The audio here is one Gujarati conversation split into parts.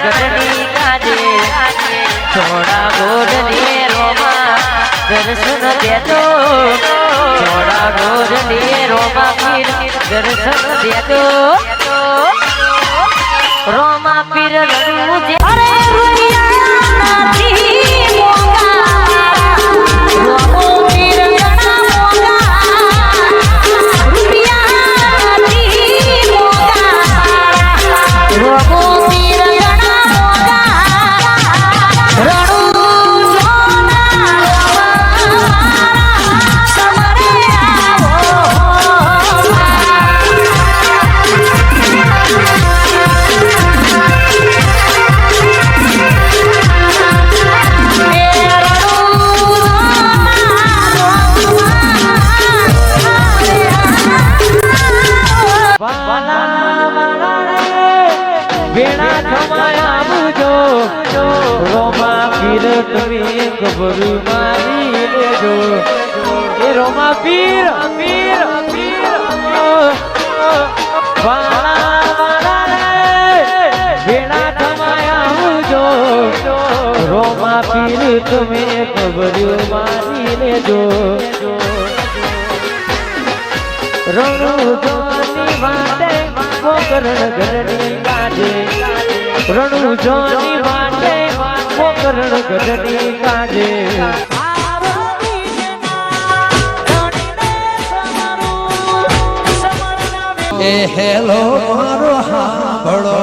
ગઢની કાજે થોડા ગોડની રોમા દર્શન દેતો થોડા ગોડની રોમા પીર દર્શન દેતો રોમા પીર રણું જે અરે રૂપિયા નથી મોંઘા રોમો પીર ઘણા મોંઘા રૂપિયા નથી મોંઘા રોમો પીર ઘણા મોંઘા રણું સોના સમરે વેણા થમાયા બુજો રોમા પીર તમે ખબર મારી લેજો એ રોમા પીર પીર પીર વેણા થમાયા બુજો રોમા પીર તમે ખબર મારી લેજો રણુ જોની વાટે મોકરણ ઘરની કાજે રણુ જોની વાટે મોકરણ ઘરની કાજે એ હેલો મારો હાંભળો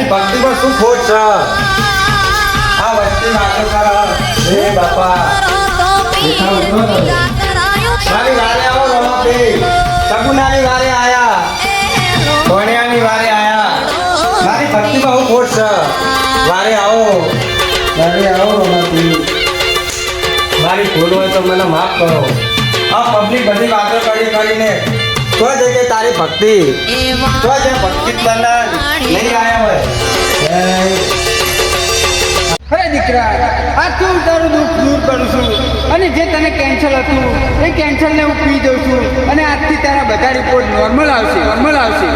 ભક્તિ માં શું ખોટ છે આ વસ્તી વાતો કરો હે બાપા મારી વારે આવો રમાપી સગુનાની વારે આયા કોણિયાની વારે આયા મારી ભક્તિ માં શું ખોટ છે વારે આવો રમાપી મારી ભૂલ હોય તો મને માફ કરો આ પબ્લિક બધી વાતો કરીને તો જગ્યાએ તારી ભક્તિ તો જે ભક્તિ તને નહીં આયા હોય અરે દીકરા આ તું તારું દુઃખ દૂર કરું છું અને જે તને કેન્સર હતું એ કેન્સરને હું પી દઉં છું અને આજથી તારા બધા રિપોર્ટ નોર્મલ આવશે